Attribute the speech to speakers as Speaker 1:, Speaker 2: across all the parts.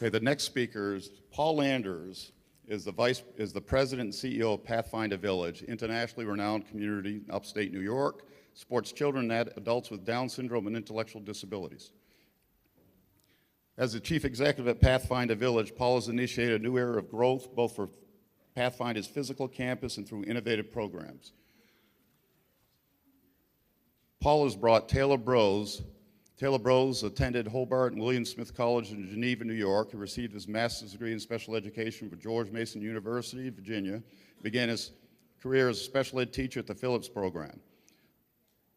Speaker 1: Okay, the next speaker is Paul Landers, is the president and CEO of Pathfinder Village, internationally renowned community in upstate New York, supports children and adults with Down syndrome and intellectual disabilities. As the chief executive at Pathfinder Village, Paul has initiated a new era of growth, both for Pathfinder's physical campus and through innovative programs. Paul has brought Taylor Brose. Taylor Brose attended Hobart and William Smith College in Geneva, New York. He received his master's degree in special education from George Mason University, Virginia. Began his career as a special ed teacher at the Phillips program.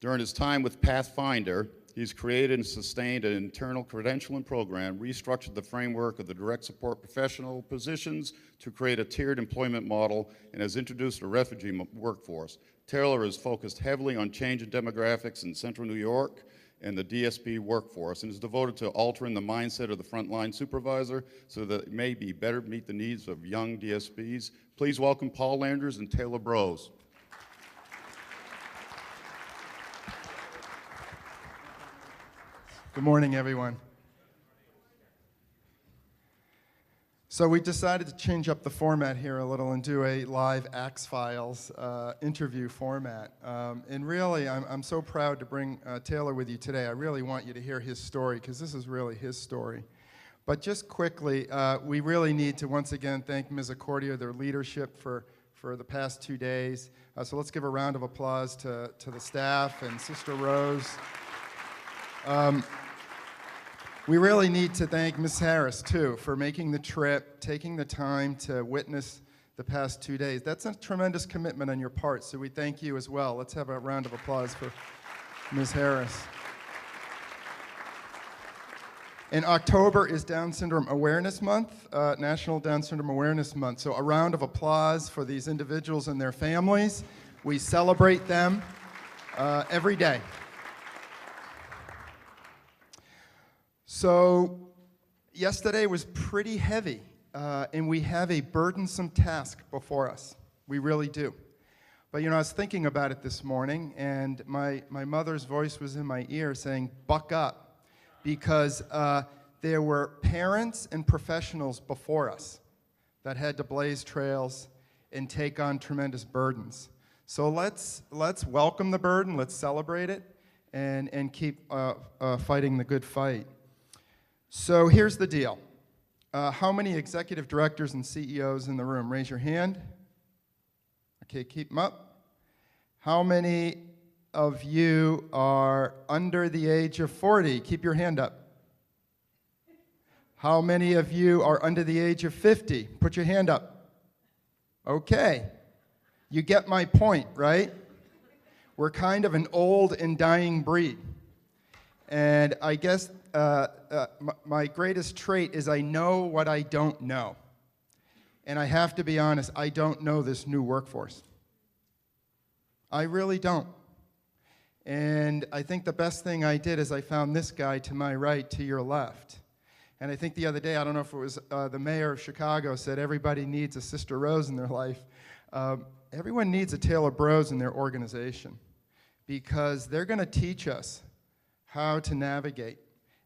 Speaker 1: During his time with Pathfinder, he's created and sustained an internal credentialing program, restructured the framework of the direct support professional positions to create a tiered employment model, and has introduced a refugee workforce. Taylor is focused heavily on changing demographics in central New York and the DSP workforce, and is devoted to altering the mindset of the frontline supervisor so that it may be better meet the needs of young DSPs. Please welcome Paul Landers and Taylor Brose.
Speaker 2: Good morning, everyone. So we decided to change up the format here a little and do a live Axe Files interview format. And really, I'm so proud to bring Taylor with you today. I really want you to hear his story, because this is really his story. But just quickly, we really need to once again thank Misericordia, their leadership for the past 2 days. So let's give a round of applause to the staff and Sister Rose. We really need to thank Ms. Harris, too, for making the trip, taking the time to witness the past 2 days. That's a tremendous commitment on your part, so we thank you as well. Let's have a round of applause for Ms. Harris. In October is Down Syndrome Awareness Month, National Down Syndrome Awareness Month. So a round of applause for these individuals and their families. We celebrate them every day. So yesterday was pretty heavy, and we have a burdensome task before us. We really do. But I was thinking about it this morning, and my mother's voice was in my ear saying, buck up, because there were parents and professionals before us that had to blaze trails and take on tremendous burdens. So let's welcome the burden, let's celebrate it, and keep fighting the good fight. So here's the deal. How many executive directors and CEOs in the room? Raise your hand. Okay, keep them up. How many of you are under the age of 40? Keep your hand up. How many of you are under the age of 50? Put your hand up. Okay. You get my point, right? We're kind of an old and dying breed. And I guess my greatest trait is I know what I don't know. And I have to be honest, I don't know this new workforce. I really don't. And I think the best thing I did is I found this guy to my right, to your left. And I think the other day, I don't know if it was the mayor of Chicago said everybody needs a Sister Rose in their life. Everyone needs a Taylor Brose in their organization, because they're going to teach us how to navigate,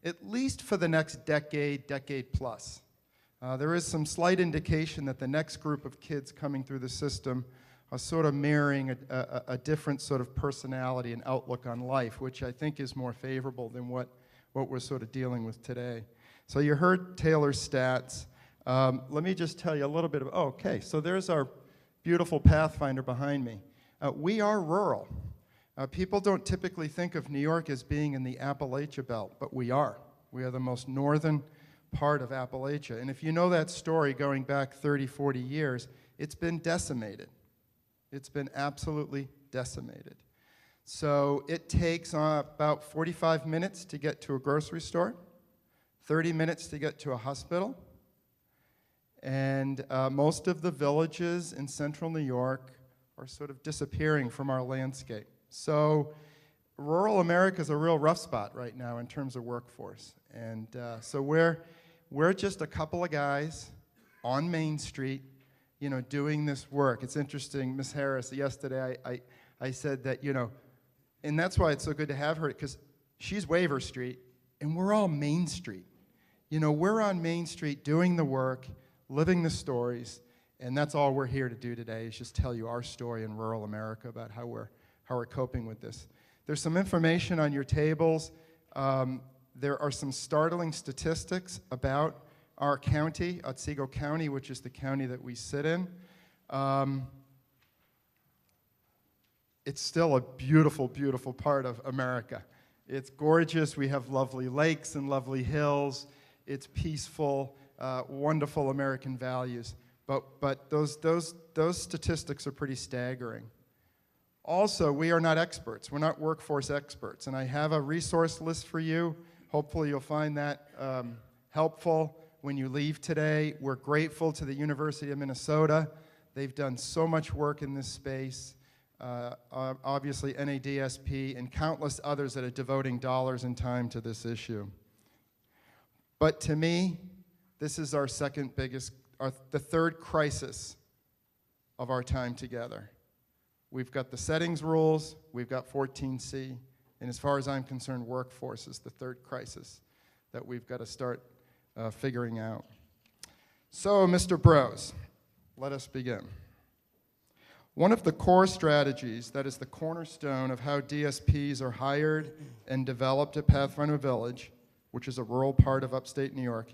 Speaker 2: at least for the next decade plus. There is some slight indication that the next group of kids coming through the system are sort of mirroring a different sort of personality and outlook on life, which I think is more favorable than what we're sort of dealing with today. So you heard Taylor's stats. Let me just tell you a little bit of, okay, so there's our beautiful Pathfinder behind me. We are rural. People don't typically think of New York as being in the Appalachia Belt, but we are. We are the most northern part of Appalachia. And if you know that story going back 30, 40 years, it's been decimated. It's been absolutely decimated. So it takes about 45 minutes to get to a grocery store, 30 minutes to get to a hospital, and most of the villages in central New York are sort of disappearing from our landscape. So rural America is a real rough spot right now in terms of workforce. And so we're just a couple of guys on Main Street, doing this work. It's interesting, Ms. Harris, yesterday I said that, and that's why it's so good to have her, because she's Waver Street, and we're all Main Street. You know, we're on Main Street doing the work, living the stories, and that's all we're here to do today, is just tell you our story in rural America about how we're coping with this. There's some information on your tables. There are some startling statistics about our county, Otsego County, which is the county that we sit in. It's still a beautiful, beautiful part of America. It's gorgeous. We have lovely lakes and lovely hills. It's peaceful, wonderful American values. But those statistics are pretty staggering. Also, we are not experts. We're not workforce experts. And I have a resource list for you. Hopefully you'll find that helpful when you leave today. We're grateful to the University of Minnesota. They've done so much work in this space. Obviously NADSP and countless others that are devoting dollars and time to this issue. But to me, this is our second biggest, the third crisis of our time together. We've got the settings rules, we've got 14C, and as far as I'm concerned, workforce is the third crisis that we've got to start figuring out. So, Mr. Brose, let us begin. One of the core strategies that is the cornerstone of how DSPs are hired and developed at Pathfinder Village, which is a rural part of upstate New York,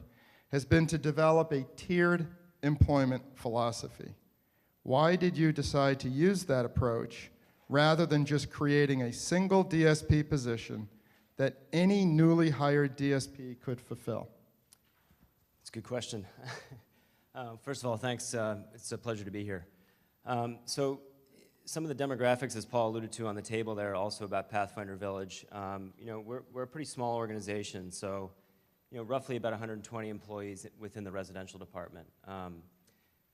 Speaker 2: has been to develop a tiered employment philosophy. Why did you decide to use that approach rather than just creating a single DSP position that any newly hired DSP could fulfill?
Speaker 3: That's a good question. First of all, thanks. It's a pleasure to be here. So some of the demographics, as Paul alluded to on the table there, are also about Pathfinder Village. You know, we're a pretty small organization, so you know, roughly about 120 employees within the residential department.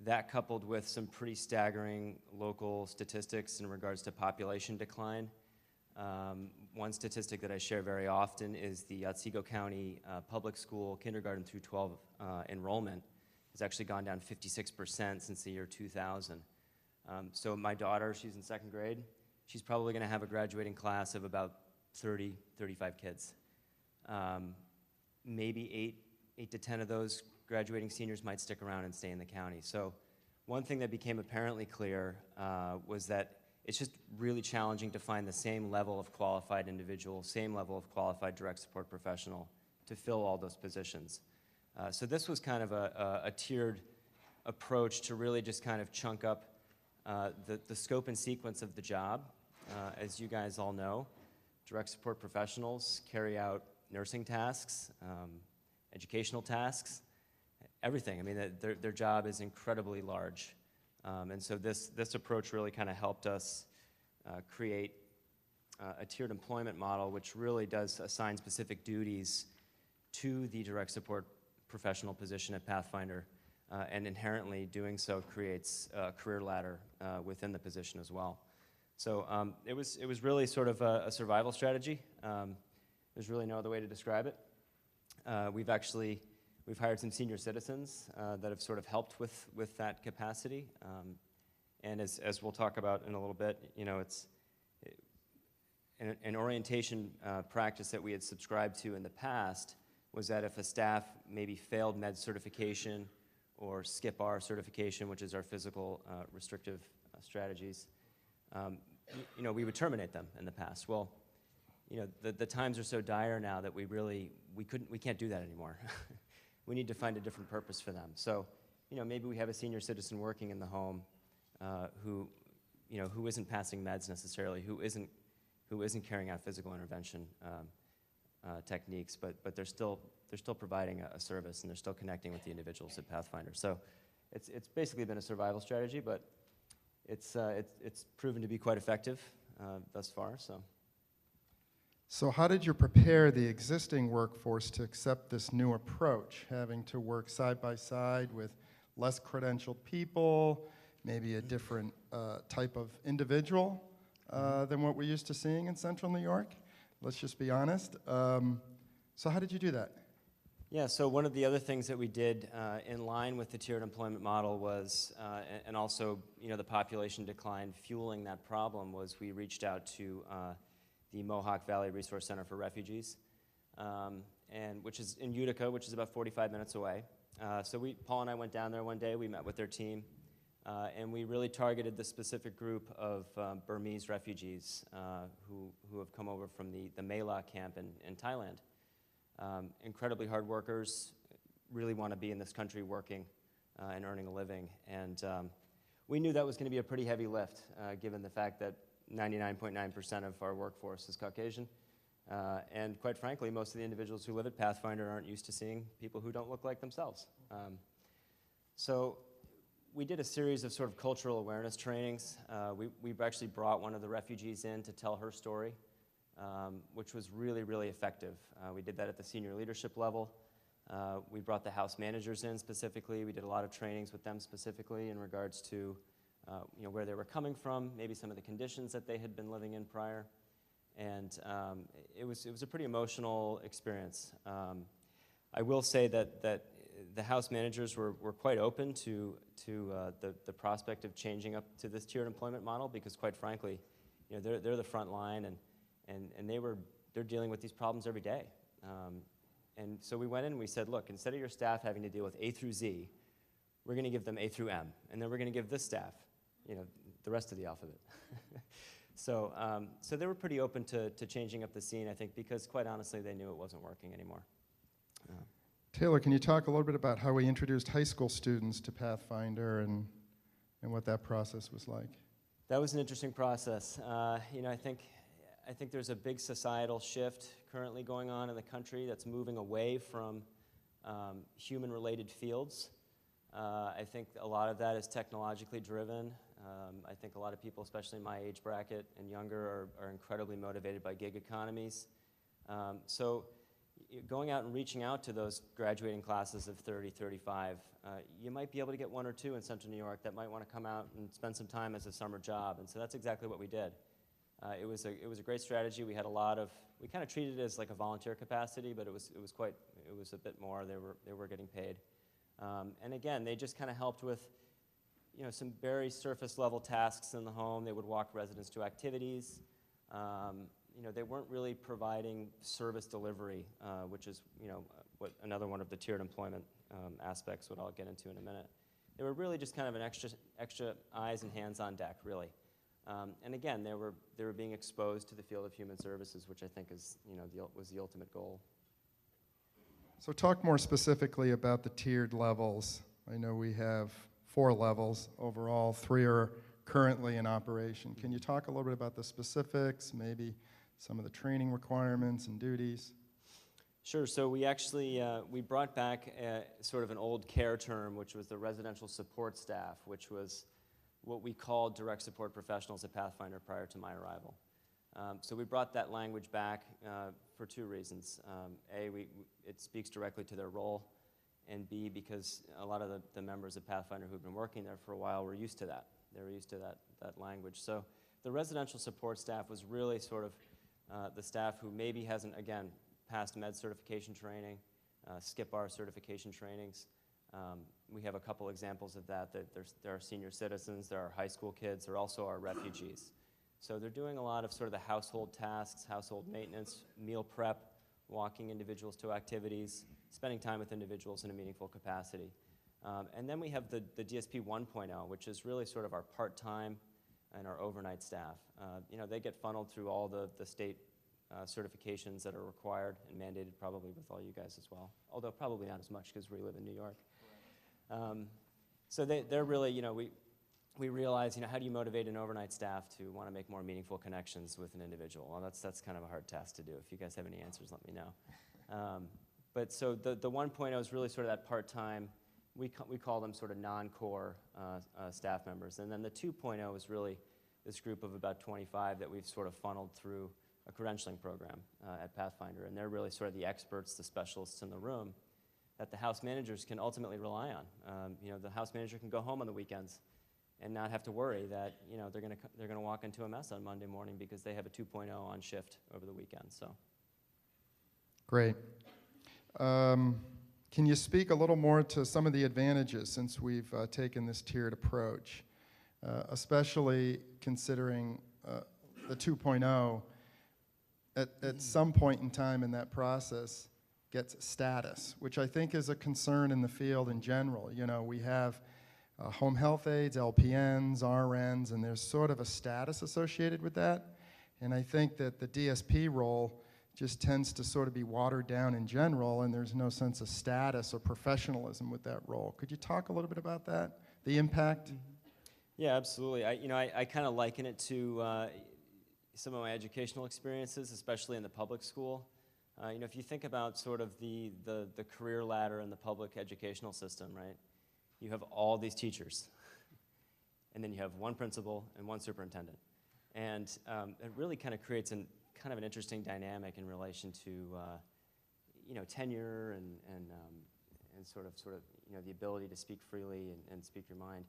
Speaker 3: That coupled with some pretty staggering local statistics in regards to population decline. One statistic that I share very often is the Otsego County public school kindergarten through 12 enrollment has actually gone down 56% since the year 2000. So my daughter, she's in second grade. She's probably going to have a graduating class of about 30, 35 kids. Maybe 8 to 10 of those graduating seniors might stick around and stay in the county. So one thing that became apparently clear was that it's just really challenging to find the same level of qualified individual, same level of qualified direct support professional to fill all those positions. So this was kind of a tiered approach to really just kind of chunk up the scope and sequence of the job. As you guys all know, direct support professionals carry out nursing tasks, educational tasks, everything. I mean, their job is incredibly large. And so this approach really kind of helped us create a tiered employment model, which really does assign specific duties to the direct support professional position at Pathfinder, and inherently doing so creates a career ladder within the position as well. So it was really sort of a survival strategy. There's really no other way to describe it. We've hired some senior citizens that have sort of helped with that capacity. And as we'll talk about in a little bit, you know, it's an orientation practice that we had subscribed to in the past was that if a staff maybe failed med certification or skip-R certification, which is our physical restrictive strategies, you know, we would terminate them in the past. Well, you know, the times are so dire now that we can't do that anymore. We need to find a different purpose for them. So, you know, maybe we have a senior citizen working in the home who isn't passing meds necessarily, who isn't carrying out physical intervention techniques, but they're still providing a service, and they're still connecting with the individuals at Pathfinder. So it's basically been a survival strategy, but it's proven to be quite effective thus far.
Speaker 2: So how did you prepare the existing workforce to accept this new approach, having to work side by side with less credentialed people, maybe a different type of individual than what we're used to seeing in Central New York? Let's just be honest. So how did you do that?
Speaker 3: Yeah, so one of the other things that we did in line with the tiered employment model was, and also, you know, the population decline fueling that problem, was we reached out to the Mohawk Valley Resource Center for Refugees. and which is in Utica, which is about 45 minutes away. So Paul and I went down there one day. We met with their team, and we really targeted the specific group of Burmese refugees who have come over from the Mela camp in Thailand. Incredibly hard workers, really want to be in this country working and earning a living. And we knew that was going to be a pretty heavy lift, given the fact that 99.9% of our workforce is Caucasian. And quite frankly, most of the individuals who live at Pathfinder aren't used to seeing people who don't look like themselves. So we did a series of sort of cultural awareness trainings. We actually brought one of the refugees in to tell her story, which was really, really effective. We did that at the senior leadership level. We brought the house managers in specifically. We did a lot of trainings with them specifically in regards to where they were coming from, maybe some of the conditions that they had been living in prior. And it was a pretty emotional experience. I will say that the house managers were quite open to the prospect of changing up to this tiered employment model, because quite frankly, they're the front line, and they're dealing with these problems every day. And so we went in and we said, look, instead of your staff having to deal with A through Z, we're going to give them A through M, and then we're going to give this staff, the rest of the alphabet. So they were pretty open to changing up the scene, I think, because quite honestly, they knew it wasn't working anymore.
Speaker 2: Taylor, can you talk a little bit about how we introduced high school students to Pathfinder and what that process was like?
Speaker 3: That was an interesting process. I think there's a big societal shift currently going on in the country that's moving away from human-related fields. I think a lot of that is technologically driven. I think a lot of people, especially in my age bracket and younger, are incredibly motivated by gig economies. So going out and reaching out to those graduating classes of 30, 35, you might be able to get one or two in Central New York that might want to come out and spend some time as a summer job. And so that's exactly what we did. It was a great strategy. We had we kind of treated it as like a volunteer capacity, but it was a bit more. They were getting paid. And again, they just kind of helped with some very surface level tasks in the home. They would walk residents to activities. They weren't really providing service delivery, which is what another one of the tiered employment aspects, what I'll get into in a minute. They were really just kind of an extra eyes and hands on deck, really. And again, they were being exposed to the field of human services, which I think is was the ultimate goal.
Speaker 2: So talk more specifically about the tiered levels. I know we have 4 levels overall. 3 are currently in operation. Can you talk a little bit about the specifics, maybe some of the training requirements and duties?
Speaker 3: Sure. So we actually we brought back sort of an old care term, which was the residential support staff, which was what we called direct support professionals at Pathfinder prior to my arrival. So we brought that language back for 2 reasons. A, it speaks directly to their role, and B, because a lot of the members of Pathfinder who've been working there for a while were used to that. They were used to that language. So the residential support staff was really sort of the staff who maybe hasn't, again, passed med certification training, skip-bar certification trainings. We have a couple examples of that. There are senior citizens, there are high school kids, there also are refugees. So they're doing a lot of sort of the household tasks, household maintenance, meal prep, walking individuals to activities, spending time with individuals in a meaningful capacity. And then we have the DSP 1.0, which is really sort of our part-time and our overnight staff. They get funneled through all the state certifications that are required and mandated probably with all you guys as well, although probably not as much because we live in New York. So they're really, we realize, how do you motivate an overnight staff to want to make more meaningful connections with an individual? Well, that's kind of a hard task to do. If you guys have any answers, let me know. But so the 1.0 is really sort of that part-time, we call them sort of non-core staff members. And then the 2.0 is really this group of about 25 that we've sort of funneled through a credentialing program at Pathfinder. And they're really sort of the experts, the specialists in the room that the house managers can ultimately rely on. The house manager can go home on the weekends and not have to worry that they're going to walk into a mess on Monday morning because they have a 2.0 on shift over the weekend. So,
Speaker 2: great. Can you speak a little more to some of the advantages since we've taken this tiered approach, especially considering the 2.0? At some point in time in that process, gets status, which I think is a concern in the field in general. You know, we have home health aides, LPNs, RNs, and there's sort of a status associated with that. And I think that the DSP role just tends to sort of be watered down in general, and there's no sense of status or professionalism with that role. Could you talk a little bit about that, the impact?
Speaker 3: Yeah, absolutely. I kind of liken it to some of my educational experiences, especially in the public school. If you think about sort of the career ladder in the public educational system, right? You have all these teachers, and then you have one principal and one superintendent. And it really kind of creates an interesting dynamic in relation to tenure and sort of the ability to speak freely and speak your mind.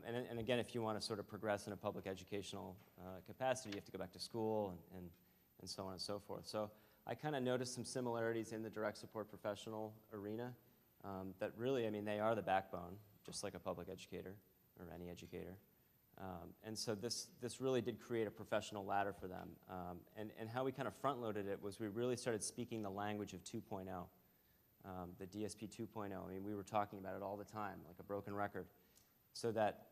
Speaker 3: And again, if you want to sort of progress in a public educational capacity, you have to go back to school and so on and so forth. So I kind of noticed some similarities in the direct support professional arena that really, they are the backbone, just like a public educator or any educator. And so this really did create a professional ladder for them. And how we kind of front-loaded it was we really started speaking the language of 2.0, the DSP 2.0. We were talking about it all the time, like a broken record, so that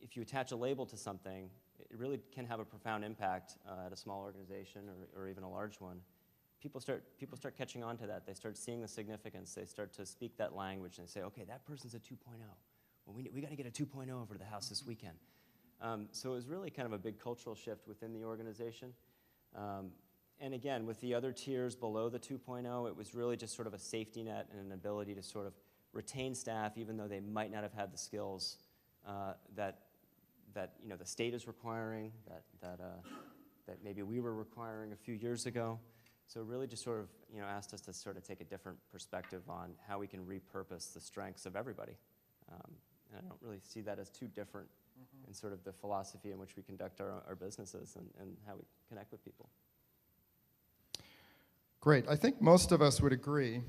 Speaker 3: if you attach a label to something, it really can have a profound impact at a small organization or even a large one. People start catching on to that. They start seeing the significance. They start to speak that language and they say, okay, that person's a 2.0. Well, we got to get a 2.0 over to the house this weekend. So it was really kind of a big cultural shift within the organization. And again, with the other tiers below the 2.0, it was really just sort of a safety net and an ability to sort of retain staff even though they might not have had the skills that the state is requiring, that maybe we were requiring a few years ago. So it really just sort of asked us to sort of take a different perspective on how we can repurpose the strengths of everybody. And I don't really see that as too different in sort of the philosophy in which we conduct our businesses and how we connect with people.
Speaker 2: Great. I think most of us would agree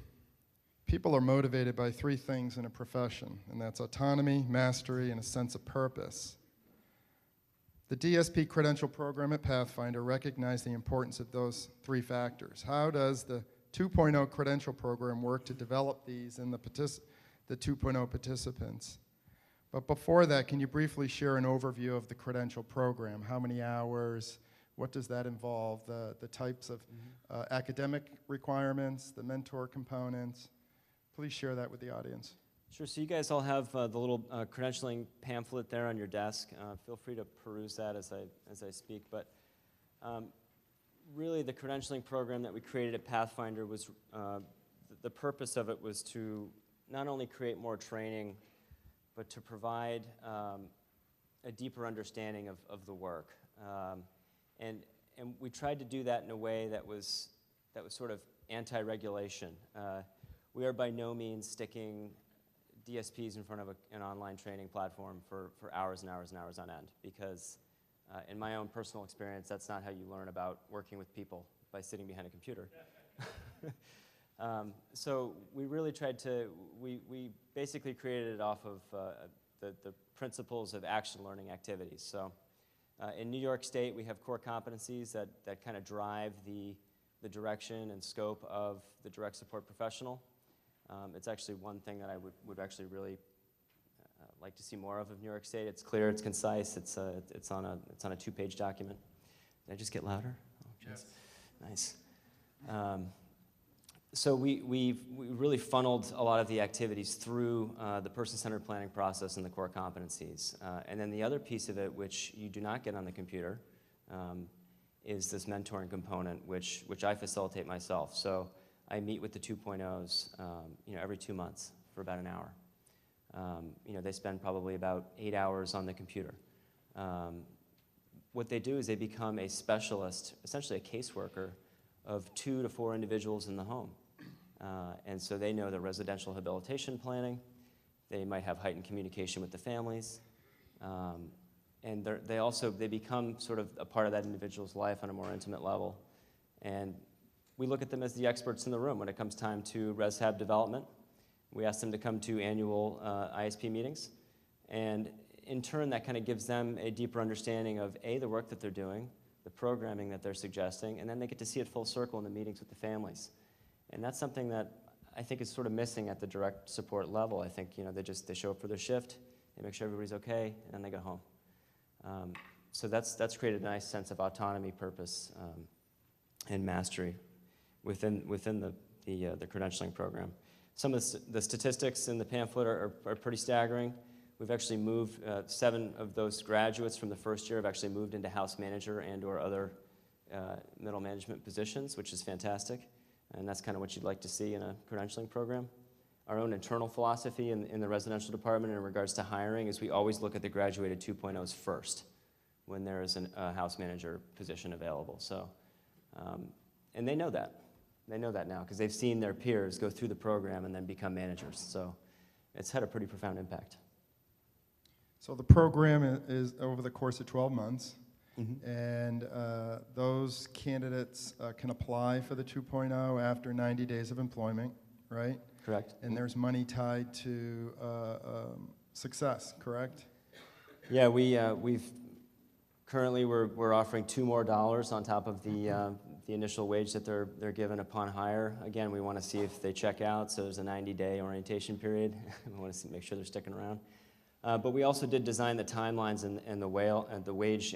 Speaker 2: people are motivated by three things in a profession, and that's autonomy, mastery, and a sense of purpose. The DSP Credential Program at Pathfinder recognized the importance of those three factors. How does the 2.0 Credential Program work to develop these in the 2.0 participants? But before that, can you briefly share an overview of the Credential Program? How many hours? What does that involve? The types of academic requirements, the mentor components? Please share that with the audience.
Speaker 3: Sure. So you guys all have the little credentialing pamphlet there on your desk. Feel free to peruse that as I speak. But really, the credentialing program that we created at Pathfinder was the purpose of it was to not only create more training, but to provide a deeper understanding of the work. And we tried to do that in a way that was sort of anti-regulation. We are by no means sticking DSPs in front of an online training platform for hours and hours and hours on end, because in my own personal experience, that's not how you learn about working with people, by sitting behind a computer. So we really tried to, we basically created it off of the principles of action learning activities. So in New York State, we have core competencies that kind of drive the direction and scope of the direct support professional. It's actually one thing that I would actually really like to see more of New York State. It's clear, it's concise, it's on a 2-page document. Did I just get louder? Oh, yes. Nice. So we really funneled a lot of the activities through the person-centered planning process and the core competencies. And then the other piece of it, which you do not get on the computer, is this mentoring component, which I facilitate myself. So I meet with the 2.0s every 2 months for about an hour. They spend probably about 8 hours on the computer. What they do is they become a specialist, essentially a caseworker, of 2 to 4 individuals in the home. And so they know the residential habilitation planning. They might have heightened communication with the families. And they become sort of a part of that individual's life on a more intimate level. And we look at them as the experts in the room when it comes time to ResHab development. We ask them to come to annual ISP meetings. And in turn, that kind of gives them a deeper understanding of, A, the work that they're doing, the programming that they're suggesting, and then they get to see it full circle in the meetings with the families. And that's something that I think is sort of missing at the direct support level. I think, they show up for their shift, they make sure everybody's okay, and then they go home. So that's created a nice sense of autonomy, purpose, and mastery within the credentialing program. Some of the statistics in the pamphlet are pretty staggering. We've actually moved 7 of those graduates from the first year have actually moved into house manager and/or other middle management positions, which is fantastic. And that's kind of what you'd like to see in a credentialing program. Our own internal philosophy in the residential department in regards to hiring is we always look at the graduated 2.0s first when there is a house manager position available. So, and they know that. They know that now because they've seen their peers go through the program and then become managers. So it's had a pretty profound impact.
Speaker 2: So the program is over the course of 12 months.
Speaker 3: Mm-hmm.
Speaker 2: And those candidates can apply for the 2.0 after 90 days of employment, right?
Speaker 3: Correct.
Speaker 2: And there's money tied to success, correct?
Speaker 3: Yeah, we've currently we're offering $2 more on top of the initial wage that they're given upon hire. Again, we want to see if they check out, so there's a 90-day orientation period. We want to make sure they're sticking around. But we also did design the timelines and the wage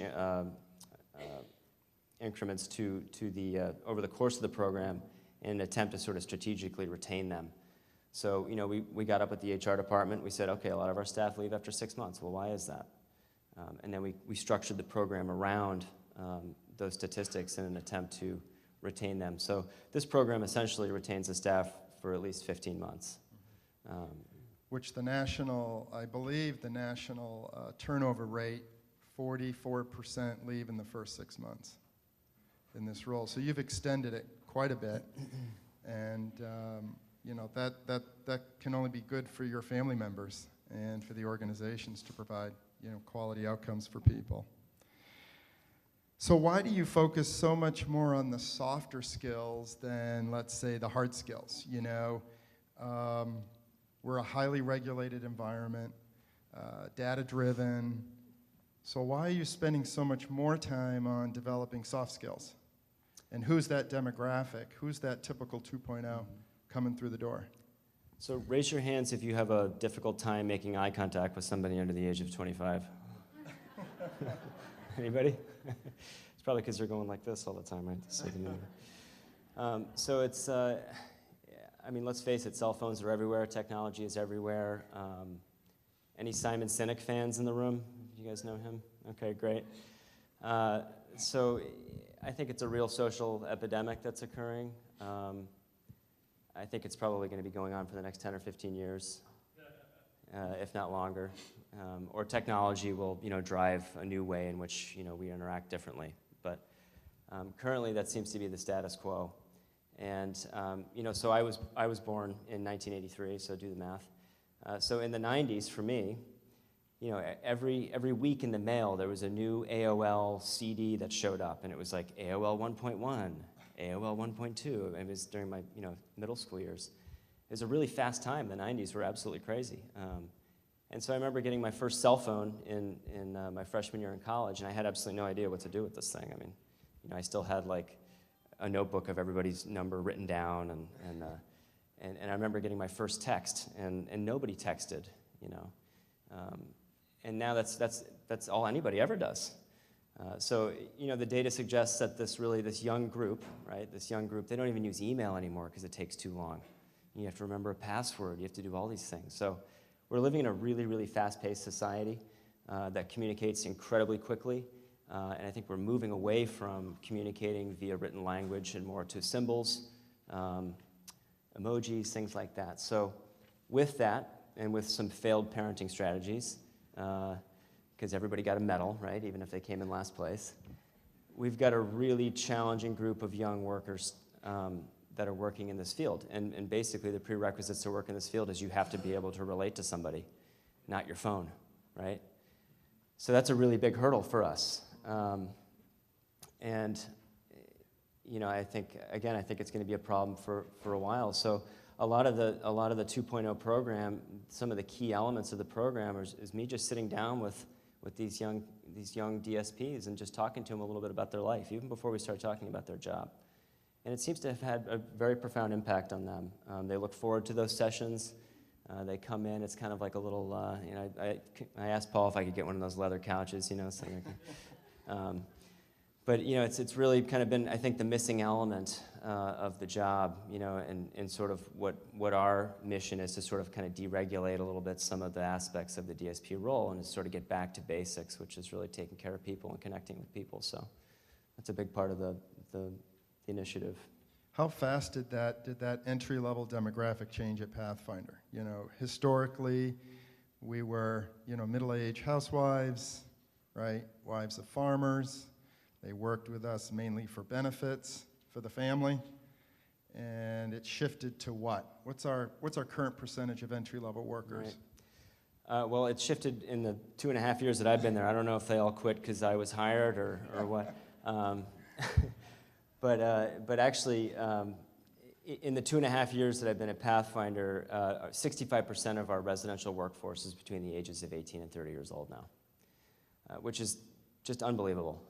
Speaker 3: increments to the over the course of the program in an attempt to sort of strategically retain them. So we got up with the HR department. We said, okay, a lot of our staff leave after 6 months. Well, why is that? And then we structured the program around those statistics in an attempt to retain them. So this program essentially retains the staff for at least 15 months.
Speaker 2: Which I believe the national turnover rate, 44% leave in the first 6 months in this role. So you've extended it quite a bit, and that can only be good for your family members and for the organizations to provide quality outcomes for people. So why do you focus so much more on the softer skills than, let's say, the hard skills? We're a highly regulated environment, data-driven. So why are you spending so much more time on developing soft skills? And who's that demographic? Who's that typical 2.0 coming through the door?
Speaker 3: So raise your hands if you have a difficult time making eye contact with somebody under the age of 25. Anybody? It's probably because they're going like this all the time, right? So it's... let's face it, cell phones are everywhere, technology is everywhere. Any Simon Sinek fans in the room? You guys know him? Okay, great. So I think it's a real social epidemic that's occurring. I think it's probably going to be going on for the next 10 or 15 years, if not longer. Or technology will, drive a new way in which, we interact differently. But currently that seems to be the status quo. And so I was born in 1983, so do the math. So in the 90s, for me, every week in the mail there was a new AOL CD that showed up, and it was like AOL 1.1, AOL 1.2. It was during my middle school years. It was a really fast time. The 90s were absolutely crazy. And so I remember getting my first cell phone in my freshman year in college, and I had absolutely no idea what to do with this thing. I still had a notebook of everybody's number written down, and I remember getting my first text, and nobody texted, and now that's all anybody ever does. So the data suggests that this young group, right? This young group, they don't even use email anymore because it takes too long. You have to remember a password. You have to do all these things. So we're living in a really, really fast-paced society that communicates incredibly quickly. And I think we're moving away from communicating via written language and more to symbols, emojis, things like that. So with that, and with some failed parenting strategies, because everybody got a medal, right, even if they came in last place, we've got a really challenging group of young workers that are working in this field. And basically the prerequisites to work in this field is you have to be able to relate to somebody, not your phone, right? So that's a really big hurdle for us. I think it's going to be a problem for a while. So a lot of the 2.0 program, some of the key elements of the program is me just sitting down with these young DSPs and just talking to them a little bit about their life, even before we start talking about their job. and it seems to have had a very profound impact on them. They look forward to those sessions. They come in, it's kind of like a little, you know, I asked Paul if I could get one of those leather couches, you know, so but, you know, it's really kind of been, I think, the missing element of the job, you know, and sort of what our mission is to sort of kind of deregulate a little bit some of the aspects of the DSP role and to sort of get back to basics, which is really taking care of people and connecting with people. So that's a big part of the initiative.
Speaker 2: How fast did that entry-level demographic change at Pathfinder? You know, historically, we were, you know, middle-aged housewives, right? Wives of farmers. They worked with us mainly for benefits for the family, and it shifted to what? What's our current percentage of entry-level workers?
Speaker 3: Right. Well, it shifted in the 2.5 years that I've been there. I don't know if they all quit because I was hired or what. But actually, in the 2.5 years that I've been at Pathfinder, 65% of our residential workforce is between the ages of 18 and 30 years old now, which is just unbelievable.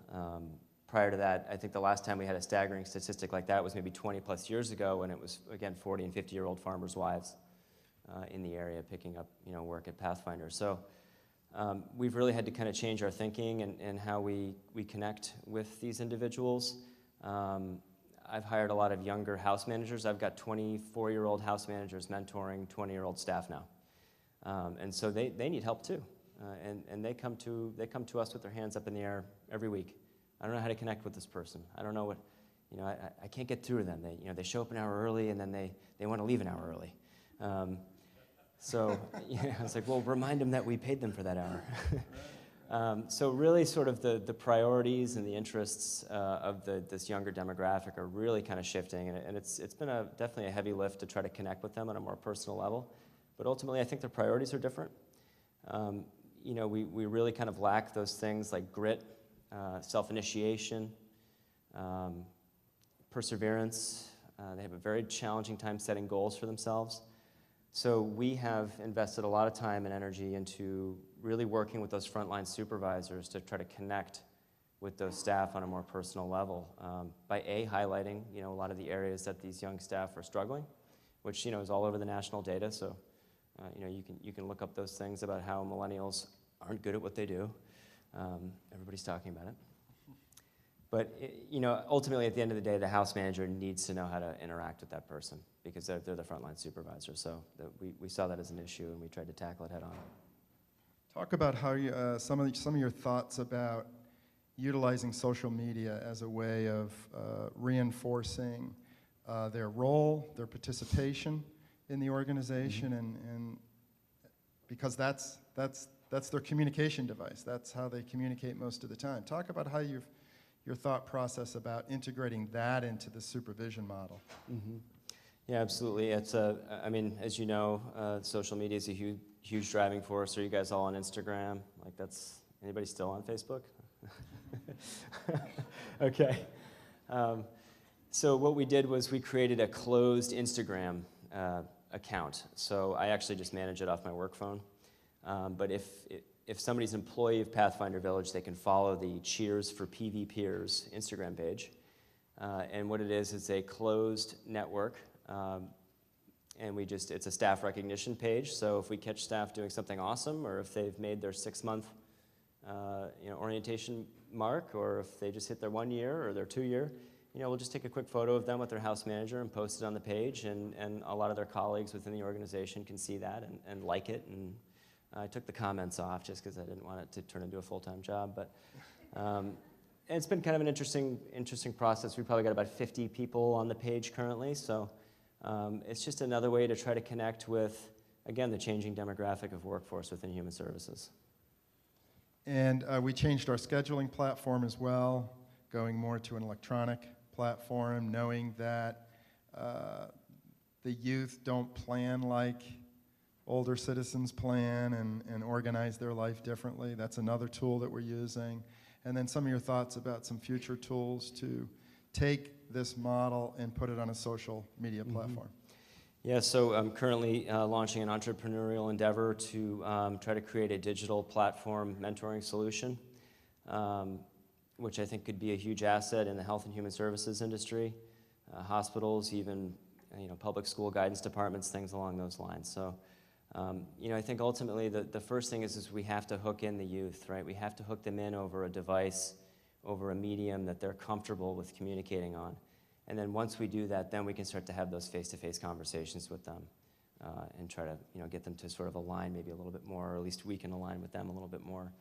Speaker 3: Prior to that, I think the last time we had a staggering statistic like that was maybe 20 plus years ago, when it was, again, 40 and 50-year-old farmers' wives in the area picking up, you know, work at Pathfinder. So we've really had to kind of change our thinking and how we connect with these individuals. I've hired a lot of younger house managers. I've got 24-year-old house managers mentoring 20-year-old staff now. And so they need help too. And they come to us with their hands up in the air every week. I don't know how to connect with this person. I don't know what, you know, I can't get through to them. They show up an hour early and then they want to leave an hour early. So yeah, I was like, well, remind them that we paid them for that hour. So really sort of the priorities and the interests of this younger demographic are really kind of shifting, and it's been definitely a heavy lift to try to connect with them on a more personal level. But ultimately, I think their priorities are different. You know, we really kind of lack those things like grit, self-initiation, perseverance. They have a very challenging time setting goals for themselves. So we have invested a lot of time and energy into really working with those frontline supervisors to try to connect with those staff on a more personal level by highlighting, you know, a lot of the areas that these young staff are struggling, which, you know, is all over the national data. So you know, you can look up those things about how millennials aren't good at what they do. Everybody's talking about it. But you know, ultimately, at the end of the day, the house manager needs to know how to interact with that person because they're the frontline supervisor. So we saw that as an issue, and we tried to tackle it head on.
Speaker 2: Talk about how you, some of your thoughts about utilizing social media as a way of reinforcing their role, their participation in the organization, and because that's their communication device. That's how they communicate most of the time. Talk about how your thought process about integrating that into the supervision model.
Speaker 3: Mm-hmm. Yeah, absolutely. It's I mean, as you know, social media is a huge driving force. Are you guys all on Instagram? Like, that's, anybody still on Facebook? Okay. So what we did was we created a closed Instagram account. So I actually just manage it off my work phone. But if somebody's an employee of Pathfinder Village, they can follow the Cheers for PV Peers Instagram page. And what it is a closed network. And it's a staff recognition page. So if we catch staff doing something awesome, or if they've made their 6-month orientation mark, or if they just hit their 1 year or their 2 year, you know, we'll just take a quick photo of them with their house manager and post it on the page, and a lot of their colleagues within the organization can see that and like it. And I took the comments off just because I didn't want it to turn into a full-time job. But it's been kind of an interesting process. We've probably got about 50 people on the page currently, so it's just another way to try to connect with, again, the changing demographic of workforce within human services.
Speaker 2: And we changed our scheduling platform as well, going more to an electronic platform, knowing that the youth don't plan like older citizens plan and organize their life differently. That's another tool that we're using. And then some of your thoughts about some future tools to take this model and put it on a social media platform.
Speaker 3: Yeah, so I'm currently launching an entrepreneurial endeavor to try to create a digital platform mentoring solution, which I think could be a huge asset in the health and human services industry. hospitals, even public school guidance departments, things along those lines. So, I think ultimately the first thing is we have to hook in the youth, right? We have to hook them in over a device, over a medium that they're comfortable with communicating on. And then once we do that, then we can start to have those face-to-face conversations with them and try to get them to sort of align maybe a little bit more, or at least we can align with them a little bit more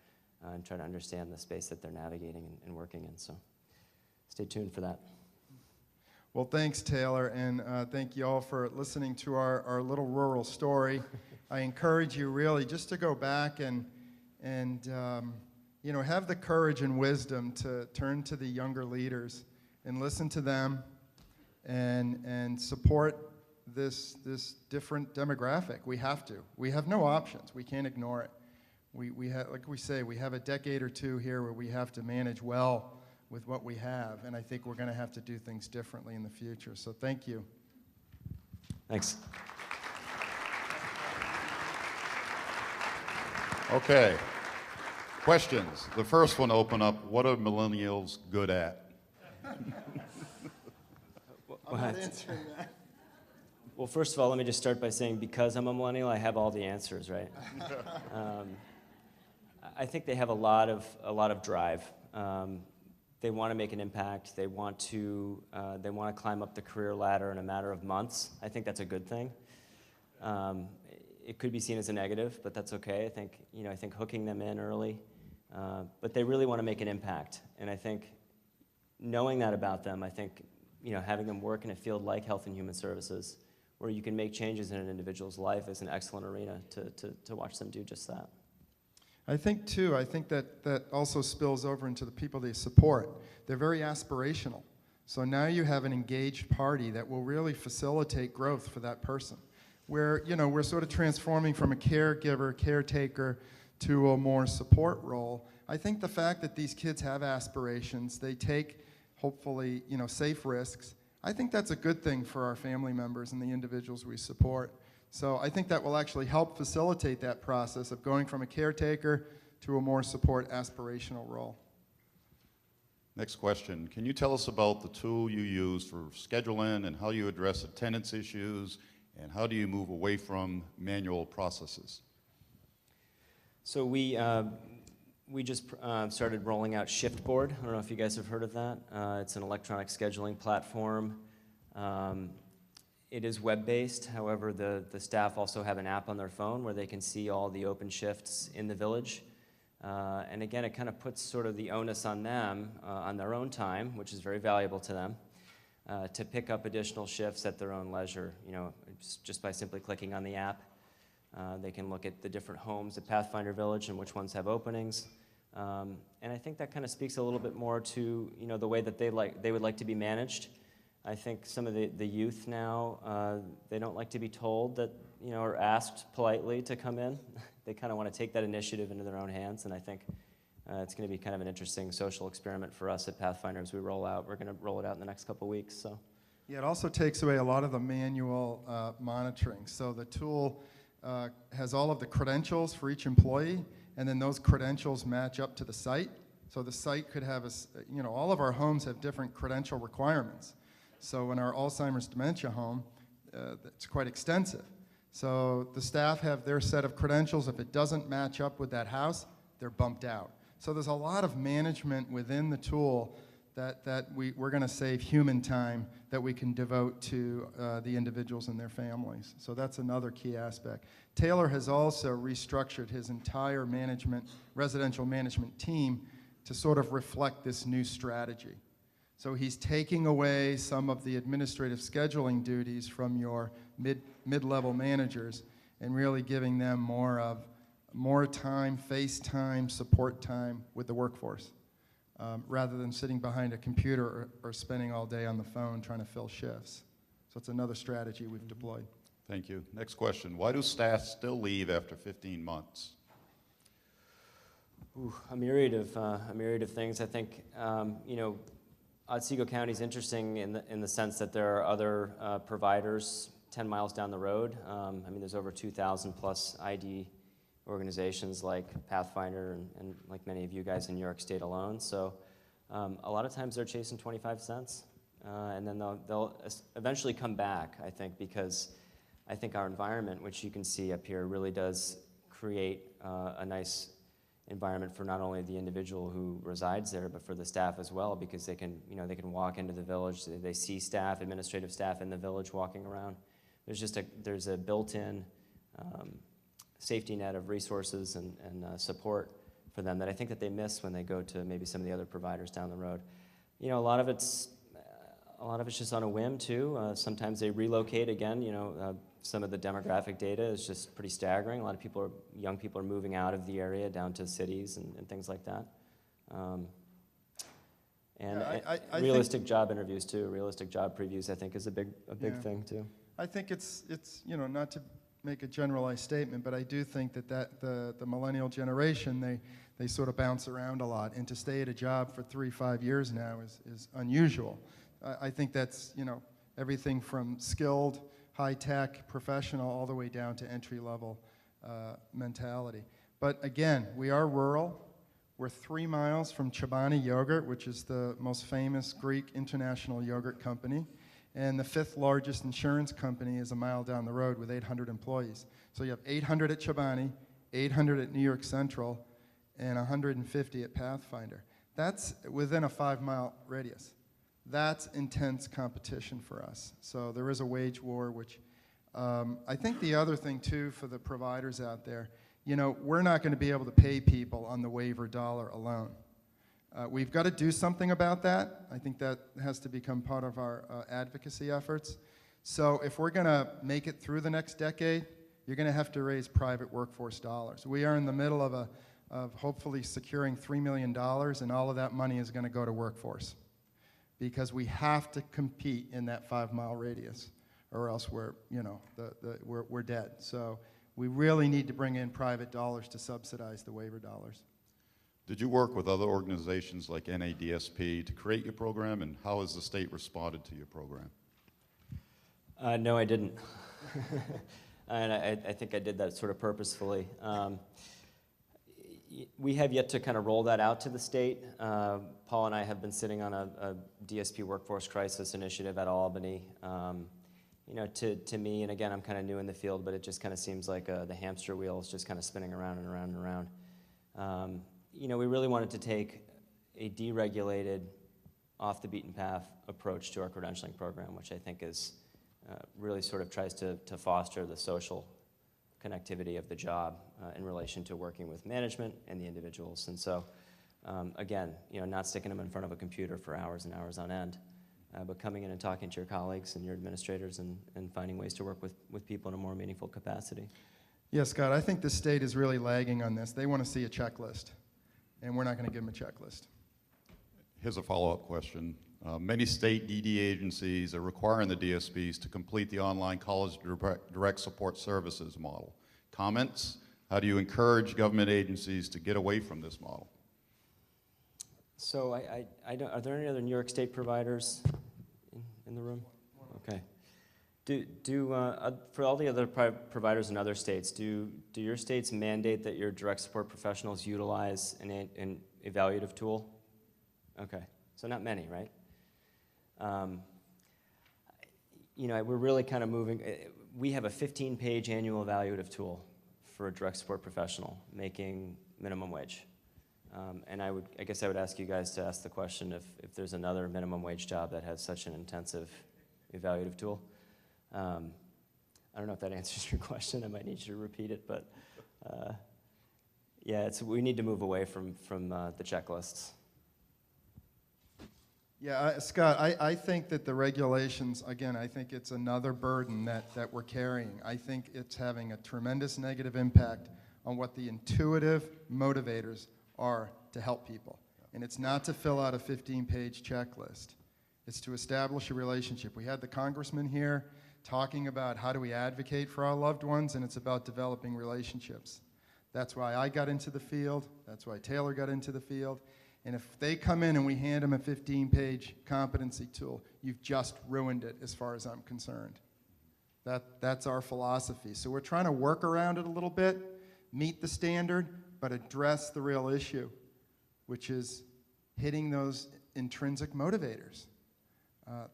Speaker 3: and try to understand the space that they're navigating and working in. So stay tuned for that.
Speaker 2: Well, thanks, Taylor, and thank you all for listening to our little rural story. I encourage you really just to go back and have the courage and wisdom to turn to the younger leaders and listen to them and support this different demographic. We have to. We have no options. We can't ignore it. We have, like we say, we have a decade or two here where we have to manage well with what we have, and I think we're going to have to do things differently in the future. So thank you.
Speaker 3: Thanks.
Speaker 1: Okay. Questions. The first one to open up, what are millennials good at?
Speaker 2: I'm not answering that.
Speaker 3: Well, first of all, let me just start by saying because I'm a millennial, I have all the answers, right? I think they have a lot of drive. They want to make an impact. They want to climb up the career ladder in a matter of months. I think that's a good thing. It could be seen as a negative, but that's okay. I think hooking them in early, but they really want to make an impact. And I think knowing that about them, I think having them work in a field like health and human services, where you can make changes in an individual's life, is an excellent arena to watch them do just that.
Speaker 2: I think that also spills over into the people they support. They're very aspirational. So now you have an engaged party that will really facilitate growth for that person. Where, we're sort of transforming from a caregiver, caretaker, to a more support role. I think the fact that these kids have aspirations, they take, hopefully, safe risks, I think that's a good thing for our family members and the individuals we support. So I think that will actually help facilitate that process of going from a caretaker to a more support aspirational role.
Speaker 1: Next question. Can you tell us about the tool you use for scheduling and how you address attendance issues, and how do you move away from manual processes?
Speaker 3: So we just started rolling out Shiftboard. I don't know if you guys have heard of that. It's an electronic scheduling platform. It is web-based. However, the staff also have an app on their phone where they can see all the open shifts in the village. And again, it kind of puts sort of the onus on them, on their own time, which is very valuable to them, to pick up additional shifts at their own leisure, just by simply clicking on the app. They can look at the different homes at Pathfinder Village and which ones have openings. And I think that kind of speaks a little bit more to the way that they would like to be managed. I think some of the youth now, they don't like to be told that, or asked politely to come in. They kind of want to take that initiative into their own hands, and I think it's going to be kind of an interesting social experiment for us at Pathfinder as we roll out. We're going to roll it out in the next couple of weeks. So.
Speaker 2: Yeah, it also takes away a lot of the manual monitoring. So the tool has all of the credentials for each employee, and then those credentials match up to the site. So the site could have, all of our homes have different credential requirements. So in our Alzheimer's dementia home, it's quite extensive. So the staff have their set of credentials. If it doesn't match up with that house, they're bumped out. So there's a lot of management within the tool that we're going to save human time that we can devote to the individuals and their families. So that's another key aspect. Taylor has also restructured his entire residential management team to sort of reflect this new strategy. So he's taking away some of the administrative scheduling duties from your mid-level managers and really giving them more time, face time, support time with the workforce, rather than sitting behind a computer or spending all day on the phone trying to fill shifts. So it's another strategy we've deployed.
Speaker 1: Thank you. Next question. Why do staff still leave after 15 months?
Speaker 3: A myriad of things. I think, Otsego County is interesting in the sense that there are other providers 10 miles down the road. There's over 2,000 plus ID organizations like Pathfinder and like many of you guys in New York State alone. So a lot of times they're chasing 25 cents. and then they'll eventually come back, I think, because I think our environment, which you can see up here, really does create a nice environment for not only the individual who resides there, but for the staff as well, because they can, they can walk into the village, they see staff, administrative staff in the village walking around. There's a built-in safety net of resources and support for them that I think that they miss when they go to maybe some of the other providers down the road. A lot of it's just on a whim too. Sometimes they relocate again. Some of the demographic data is just pretty staggering. A lot of young people are moving out of the area down to cities and things like that. I realistic job interviews too, realistic job previews, I think is a big thing too.
Speaker 2: I think it's not to make a generalized statement, but I do think that the millennial generation, they sort of bounce around a lot, and to stay at a job for 3-5 years now is unusual. I think that's everything from skilled, high-tech, professional, all the way down to entry-level mentality. But again, we are rural. We're 3 miles from Chobani Yogurt, which is the most famous Greek international yogurt company. And the 5th largest insurance company is a mile down the road with 800 employees. So you have 800 at Chobani, 800 at New York Central, and 150 at Pathfinder. That's within a 5-mile radius. That's intense competition for us. So there is a wage war, which I think the other thing too for the providers out there, we're not going to be able to pay people on the waiver dollar alone. We've got to do something about that. I think that has to become part of our advocacy efforts. So if we're going to make it through the next decade, you're going to have to raise private workforce dollars. We are in the middle of hopefully securing $3 million, and all of that money is going to go to workforce, because we have to compete in that 5-mile radius, or else we're dead. So we really need to bring in private dollars to subsidize the waiver dollars.
Speaker 1: Did you work with other organizations like NADSP to create your program, and how has the state responded to your program?
Speaker 3: No, I didn't. And I think I did that sort of purposefully. We have yet to kind of roll that out to the state. Paul and I have been sitting on a DSP workforce crisis initiative at Albany. To me, and again, I'm kind of new in the field, but it just kind of seems like the hamster wheel is just kind of spinning around and around and around. We really wanted to take a deregulated, off-the-beaten-path approach to our credentialing program, which I think is really sort of tries to foster the social connectivity of the job in relation to working with management and the individuals. And so, again, not sticking them in front of a computer for hours and hours on end, but coming in and talking to your colleagues and your administrators and finding ways to work with people in a more meaningful capacity.
Speaker 2: Yeah, Scott, I think the state is really lagging on this. They want to see a checklist, and we're not going to give them a checklist.
Speaker 1: Here's a follow-up question. Many state DD agencies are requiring the DSPs to complete the online college direct support services model. Comments? How do you encourage government agencies to get away from this model?
Speaker 3: So I don't, are there any other New York State providers in the room? Okay. For all the other providers in other states, do your states mandate that your direct support professionals utilize an evaluative tool? Okay, so not many, right? We're really kind of moving. We have a 15-page annual evaluative tool for a direct support professional making minimum wage. And I guess I would ask you guys to ask the question if there's another minimum wage job that has such an intensive evaluative tool. I don't know if that answers your question. I might need you to repeat it, but yeah, we need to move away from the checklists.
Speaker 2: Yeah, Scott, I think that the regulations, again, I think it's another burden that we're carrying. I think it's having a tremendous negative impact on what the intuitive motivators are to help people. And it's not to fill out a 15-page checklist. It's to establish a relationship. We had the congressman here talking about how do we advocate for our loved ones, and it's about developing relationships. That's why I got into the field. That's why Taylor got into the field. And if they come in and we hand them a 15-page competency tool, you've just ruined it as far as I'm concerned. That's our philosophy. So we're trying to work around it a little bit, meet the standard, but address the real issue, which is hitting those intrinsic motivators.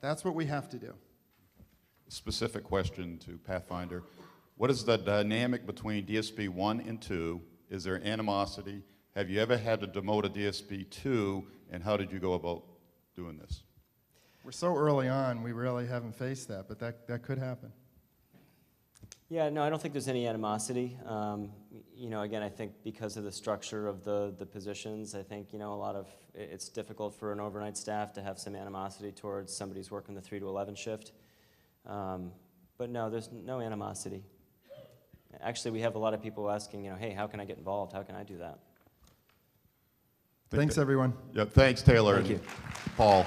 Speaker 2: That's what we have to do.
Speaker 1: Specific question to Pathfinder. What is the dynamic between DSP 1 and 2? Is there animosity? Have you ever had to demote a DSP 2, and how did you go about doing this?
Speaker 2: We're so early on, we really haven't faced that, but that could happen.
Speaker 3: Yeah, no, I don't think there's any animosity. You know, again, I think because of the structure of the positions, I think, you know, it's difficult for an overnight staff to have some animosity towards somebody who's working the 3 to 11 shift. But no, there's no animosity. Actually, we have a lot of people asking, you know, hey, how can I get involved? How can I do that?
Speaker 2: Thanks, everyone.
Speaker 1: Yeah, thanks, Taylor
Speaker 3: Thank
Speaker 1: and
Speaker 3: you.
Speaker 1: Paul.